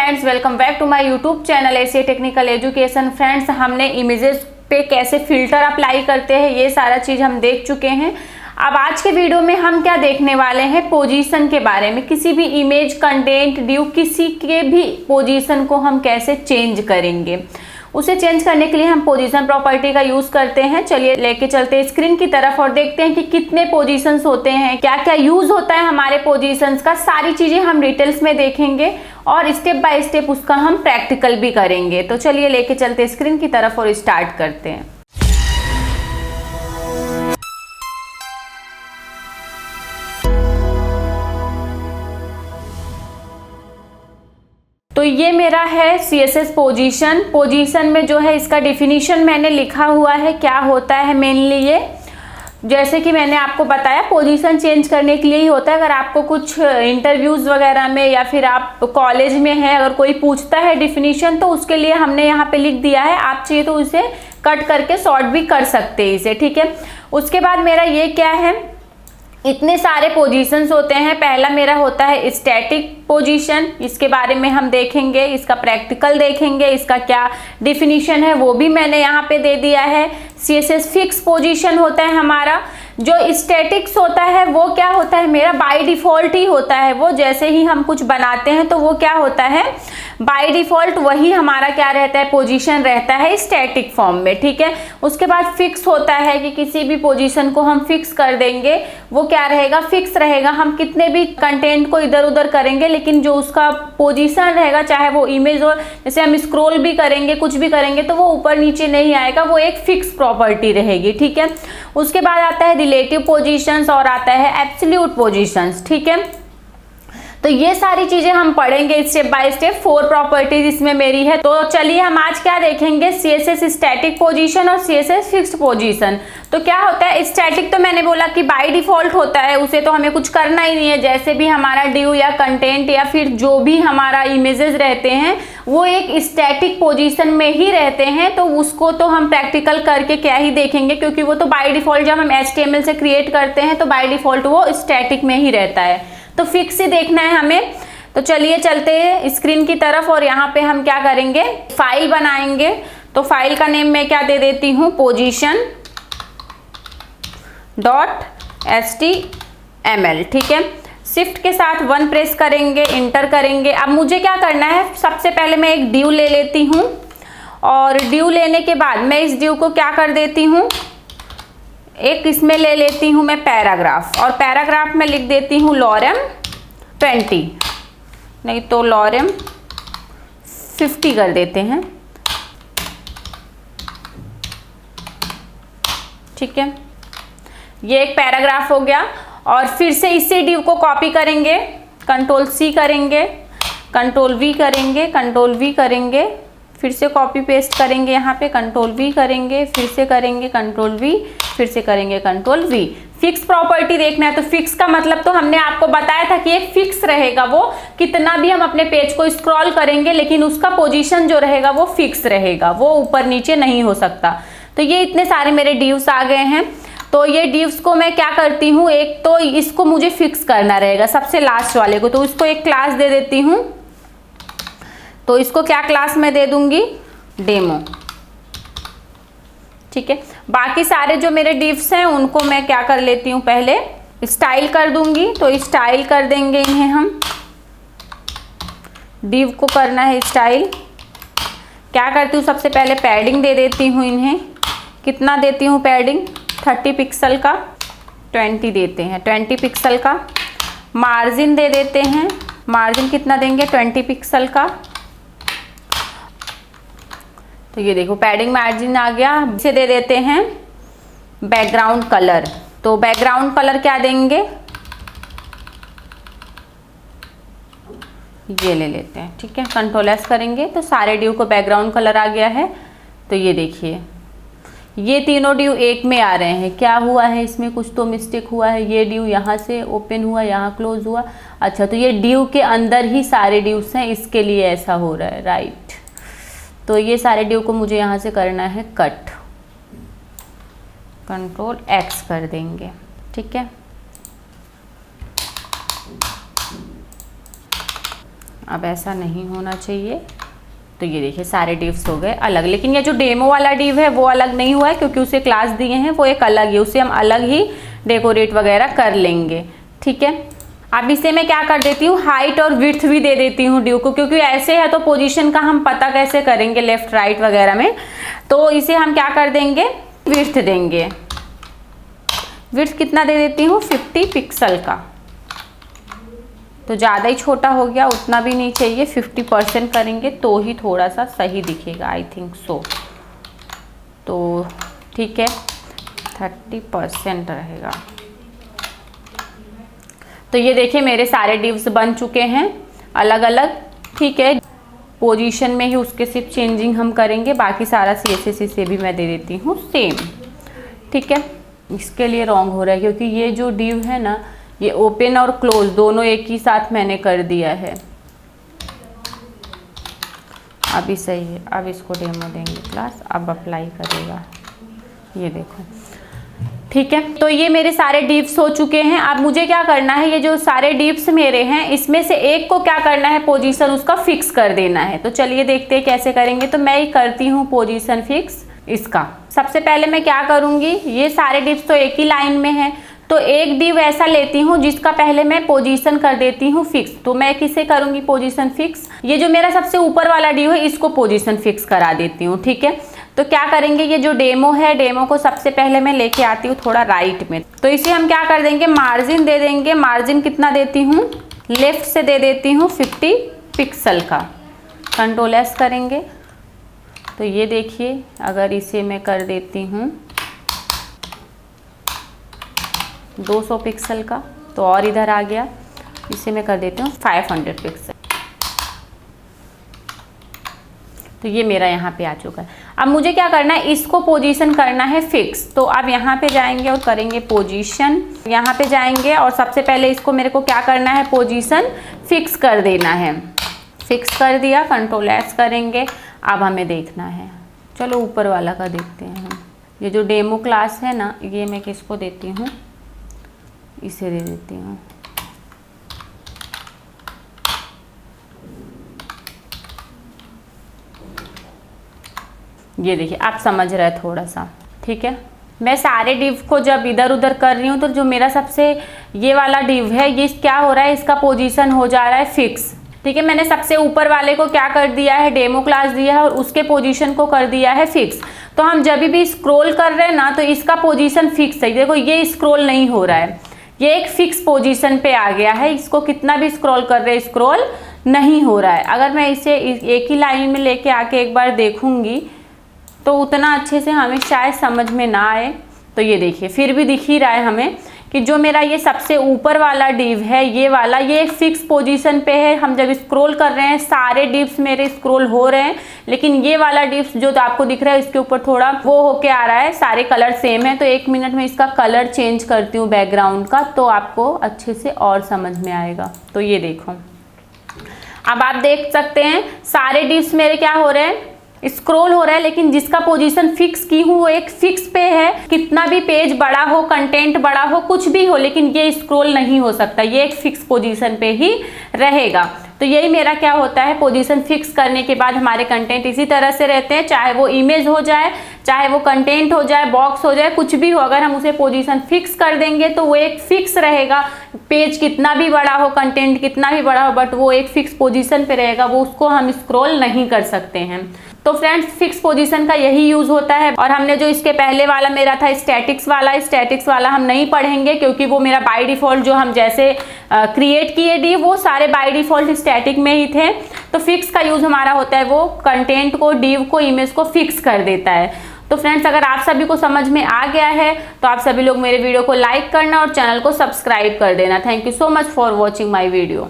Friends, welcome back to my YouTube channel ACA technical education. Friends, हमने images पे कैसे filter apply करते हैं ये सारा चीज़ हम देख चुके हैं। अब आज के वीडियो में हम क्या देखने वाले हैं, पोजीशन के बारे में। किसी भी इमेज, कंटेंट, ड्यू, किसी के भी पोजीशन को हम कैसे चेंज करेंगे। उसे चेंज करने के लिए हम पोजीशन प्रॉपर्टी का यूज करते हैं। चलिए लेके चलते हैं स्क्रीन की तरफ और देखते हैं कि कितने पोजीशंस होते हैं, क्या क्या यूज होता है हमारे पोजीशंस का। सारी चीजें हम डिटेल्स में देखेंगे और स्टेप बाय स्टेप उसका हम प्रैक्टिकल भी करेंगे। तो चलिए लेके चलते हैं स्क्रीन की तरफ और स्टार्ट करते हैं। तो ये मेरा है CSS पोजीशन। पोजीशन में जो है इसका डिफिनीशन मैंने लिखा हुआ है, क्या होता है मेनली ये। जैसे कि मैंने आपको बताया, पोजीशन चेंज करने के लिए ही होता है। अगर आपको कुछ इंटरव्यूज वगैरह में या फिर आप कॉलेज में हैं, अगर कोई पूछता है डिफिनीशन, तो उसके लिए हमने यहाँ पे लिख दिया है। आप चाहिए तो उसे कट करके शॉर्ट भी कर सकते हैं इसे, ठीक है। उसके बाद मेरा ये क्या है, इतने सारे पोजीशंस होते हैं। पहला मेरा होता है स्टैटिक पोजीशन, इसके बारे में हम देखेंगे, इसका प्रैक्टिकल देखेंगे, इसका क्या डिफिनीशन है वो भी मैंने यहाँ पे दे दिया है। CSS फिक्स पोजीशन होता है हमारा। जो स्टैटिक्स होता है वो क्या होता है, मेरा बाय डिफॉल्ट ही होता है। वो जैसे ही हम कुछ बनाते हैं तो वो क्या होता है, बाय डिफॉल्ट वही हमारा क्या रहता है, पोजीशन रहता है स्टैटिक फॉर्म में, ठीक है। उसके बाद फिक्स होता है कि किसी भी पोजीशन को हम फिक्स कर देंगे, वो क्या रहेगा, फिक्स रहेगा। हम कितने भी कंटेंट को इधर उधर करेंगे, लेकिन जो उसका पोजीशन रहेगा, चाहे वो इमेज हो, जैसे हम स्क्रॉल भी करेंगे, कुछ भी करेंगे, तो वो ऊपर नीचे नहीं आएगा, वो एक फिक्स प्रॉपर्टी रहेगी, ठीक है। उसके बाद आता है रिलेटिव पोजीशंस और आता है एब्सोल्यूट पोजीशंस, ठीक है। तो ये सारी चीजें हम पढ़ेंगे स्टेप बाय स्टेप। 4 प्रॉपर्टीज इसमें मेरी है। तो चलिए हम आज क्या देखेंगे, CSS स्टैटिक पोजीशन और CSS फिक्स्ड पोजीशन। तो क्या होता है, स्टैटिक तो मैंने बोला कि बाय डिफॉल्ट होता है, उसे तो हमें कुछ करना ही नहीं है। जैसे भी हमारा ड्यू या कंटेंट या फिर जो भी हमारा इमेजेस रहते हैं वो एक स्टैटिक पोजीशन में ही रहते हैं। तो उसको तो हम प्रैक्टिकल करके क्या ही देखेंगे, क्योंकि वो तो बाय डिफॉल्ट जब हम HTML से क्रिएट करते हैं तो बाय डिफॉल्ट वो स्टैटिक में ही रहता है। तो फिक्स ही देखना है हमें। तो चलिए चलते हैं स्क्रीन की तरफ और यहाँ पे हम क्या करेंगे, फाइल बनाएंगे। तो फाइल का नेम मैं क्या दे देती हूँ, position.html, ठीक है। शिफ्ट के साथ 1 प्रेस करेंगे, इंटर करेंगे। अब मुझे क्या करना है, सबसे पहले मैं एक ड्यू ले लेती हूँ और ड्यू लेने के बाद मैं इस ड्यू को क्या कर देती हूँ, एक इसमें ले लेती हूँ मैं पैराग्राफ, और पैराग्राफ में लिख देती हूँ लॉरेम 20, नहीं तो लॉरेम 50 कर देते हैं, ठीक है। ये एक पैराग्राफ हो गया। और फिर से इसी डिव को कॉपी करेंगे, Ctrl+C करेंगे, Ctrl+V करेंगे, Ctrl+V करेंगे, फिर से कॉपी पेस्ट करेंगे, यहाँ पे Ctrl+V करेंगे, फिर से करेंगे Ctrl+V, फिर से करेंगे Ctrl+V। फिक्स प्रॉपर्टी देखना है। तो फिक्स का मतलब तो हमने आपको बताया था कि एक फिक्स रहेगा, वो कितना भी हम अपने पेज को स्क्रॉल करेंगे लेकिन उसका पोजीशन जो रहेगा वो फिक्स रहेगा, वो ऊपर नीचे नहीं हो सकता। तो ये इतने सारे मेरे डिव्स आ गए हैं। तो ये डिव्स को मैं क्या करती हूँ, एक तो इसको मुझे फिक्स करना रहेगा, सबसे लास्ट वाले को। तो इसको एक क्लास दे देती हूँ। तो इसको क्या क्लास में दे दूंगी, डेमो, ठीक है। बाकी सारे जो मेरे डिव्स हैं उनको मैं क्या कर लेती हूँ, पहले स्टाइल कर दूंगी। तो स्टाइल कर देंगे इन्हें हम, डिव को करना है स्टाइल। क्या करती हूँ, सबसे पहले पैडिंग दे देती हूँ इन्हें। कितना देती हूँ पैडिंग, 30 पिक्सल का, 20 देते हैं, 20 पिक्सल का। मार्जिन दे देते हैं, मार्जिन कितना देंगे, 20 पिक्सल का। तो ये देखो पैडिंग मार्जिन आ गया। इसे दे देते हैं बैकग्राउंड कलर। तो बैकग्राउंड कलर क्या देंगे, ये ले लेते हैं, ठीक है। Ctrl+S करेंगे तो सारे ड्यू को बैकग्राउंड कलर आ गया है। तो ये देखिए, ये तीनों ड्यू एक में आ रहे हैं। क्या हुआ है इसमें, कुछ तो मिस्टेक हुआ है। ये ड्यू यहाँ से ओपन हुआ, यहाँ क्लोज हुआ। अच्छा, तो ये ड्यू के अंदर ही सारे ड्यूस हैं, इसके लिए ऐसा हो रहा है, राइट। तो ये सारे ड्यू को मुझे यहाँ से करना है कट, Ctrl+X कर देंगे, ठीक है। अब ऐसा नहीं होना चाहिए। तो ये देखिए सारे डिव्स हो गए अलग, लेकिन ये जो डेमो वाला डिव है वो अलग नहीं हुआ है क्योंकि उसे क्लास दिए हैं, वो एक अलग है, उसे हम अलग ही डेकोरेट वगैरह कर लेंगे। ठीक है, अब इसे मैं क्या कर देती हूँ, हाइट और विड्थ भी दे देती हूँ डिव को, क्योंकि ऐसे है तो पोजीशन का हम पता कैसे करेंगे लेफ्ट राइट वगैरह में। तो इसे हम क्या कर देंगे, विड्थ देंगे। विड्थ कितना दे देती हूँ, 50 पिक्सल का। तो ज़्यादा ही छोटा हो गया, उतना भी नहीं चाहिए, 50% करेंगे तो ही थोड़ा सा सही दिखेगा, आई थिंक सो। तो ठीक है, 30% रहेगा। तो ये देखिए मेरे सारे डिव्स बन चुके हैं अलग अलग। ठीक है, पोजीशन में ही उसके सिर्फ चेंजिंग हम करेंगे, बाकी सारा CSS से भी मैं दे देती हूँ सेम। ठीक है, इसके लिए रॉन्ग हो रहा है क्योंकि ये जो डिव है ना, ये ओपन और क्लोज दोनों एक ही साथ मैंने कर दिया है। अभी सही है, अब इसको डेमो देंगे क्लास, अब अप्लाई करेगा, ये देखो। ठीक है, तो ये मेरे सारे डिव्स हो चुके हैं। अब मुझे क्या करना है, ये जो सारे डिव्स मेरे हैं इसमें से एक को क्या करना है, पोजीशन उसका फिक्स कर देना है। तो चलिए देखते हैं कैसे करेंगे। तो मैं ही करती हूँ पोजीशन फिक्स इसका। सबसे पहले मैं क्या करूँगी, ये सारे डिव्स तो एक ही लाइन में है, तो एक डिव ऐसा लेती हूँ जिसका पहले मैं पोजीशन कर देती हूँ फिक्स। तो मैं किसे करूँगी पोजीशन फिक्स, ये जो मेरा सबसे ऊपर वाला डिव है इसको पोजीशन फिक्स करा देती हूँ। ठीक है, तो क्या करेंगे, ये जो डेमो है, डेमो को सबसे पहले मैं लेके आती हूँ थोड़ा राइट में। तो इसे हम क्या कर देंगे, मार्जिन दे देंगे। मार्जिन कितना देती हूँ, लेफ्ट से दे देती हूँ 50 पिक्सल का। कंट्रोल एस करेंगे तो ये देखिए, अगर इसे मैं कर देती हूँ 200 पिक्सल का तो और इधर आ गया, इसे मैं कर देती हूँ 500 पिक्सल। तो ये मेरा यहाँ पे आ चुका है। अब मुझे क्या करना है, इसको पोजीशन करना है फिक्स। तो अब यहाँ पे जाएंगे और करेंगे पोजीशन, यहाँ पे जाएंगे और सबसे पहले इसको मेरे को क्या करना है, पोजीशन फिक्स कर देना है। फिक्स कर दिया, कंट्रोल एस करेंगे। अब हमें देखना है, चलो ऊपर वाला का देखते हैं हम। ये जो डेमो क्लास है ना, ये मैं किसको देती हूँ, इसे दे देती हूँ। ये देखिए आप समझ रहे हैं थोड़ा सा। ठीक है, मैं सारे डिव को जब इधर उधर कर रही हूँ तो जो मेरा सबसे ये वाला डिव है, ये क्या हो रहा है, इसका पोजीशन हो जा रहा है फिक्स। ठीक है, मैंने सबसे ऊपर वाले को क्या कर दिया है, डेमो क्लास दिया है और उसके पोजीशन को कर दिया है फिक्स। तो हम जब भी स्क्रॉल कर रहे हैं ना, तो इसका पोजीशन फिक्स है। देखो ये स्क्रॉल नहीं हो रहा है, ये एक फिक्स पोजीशन पे आ गया है। इसको कितना भी स्क्रॉल कर रहे हैं, स्क्रॉल नहीं हो रहा है। अगर मैं इसे एक ही लाइन में लेके आके एक बार देखूंगी तो उतना अच्छे से हमें शायद समझ में ना आए। तो ये देखिए फिर भी दिख ही रहा है हमें कि जो मेरा ये सबसे ऊपर वाला डिव है, ये वाला, ये एक फिक्स पोजीशन पे है। हम जब स्क्रॉल कर रहे हैं सारे डिव्स मेरे स्क्रॉल हो रहे हैं, लेकिन ये वाला डिव्स जो आपको दिख रहा है इसके ऊपर थोड़ा वो होके आ रहा है। सारे कलर सेम है। तो 1 मिनट में इसका कलर चेंज करती हूँ बैकग्राउंड का, तो आपको अच्छे से और समझ में आएगा। तो ये देखो, अब आप देख सकते हैं सारे डिव्स मेरे क्या हो रहे हैं, स्क्रॉल हो रहा है, लेकिन जिसका पोजीशन फिक्स की हूँ वो एक फिक्स पे है। कितना भी पेज बड़ा हो, कंटेंट बड़ा हो, कुछ भी हो, लेकिन ये स्क्रॉल नहीं हो सकता, ये एक फिक्स पोजीशन पे ही रहेगा। तो यही मेरा क्या होता है, पोजीशन फिक्स करने के बाद हमारे कंटेंट इसी तरह से रहते हैं। चाहे वो इमेज हो जाए, चाहे वो कंटेंट हो जाए, बॉक्स हो जाए, कुछ भी हो, अगर हम उसे पोजीशन फिक्स कर देंगे तो वो एक फिक्स रहेगा। पेज कितना भी बड़ा हो, कंटेंट कितना भी बड़ा हो, बट वो एक फिक्स पोजीशन पे रहेगा, वो उसको हम स्क्रॉल नहीं कर सकते हैं। तो फ्रेंड्स फिक्स पोजीशन का यही यूज होता है। और हमने जो इसके पहले वाला मेरा था स्टैटिक्स वाला हम नहीं पढ़ेंगे, क्योंकि वो मेरा बाय डिफॉल्ट जो हम जैसे क्रिएट किए डी वो सारे बाय डिफॉल्ट स्टैटिक में ही थे। तो फिक्स का यूज हमारा होता है वो कंटेंट को, डिव को, इमेज को फिक्स कर देता है। तो फ्रेंड्स अगर आप सभी को समझ में आ गया है तो आप सभी लोग मेरे वीडियो को लाइक करना और चैनल को सब्सक्राइब कर देना। Thank you so much for watching my video.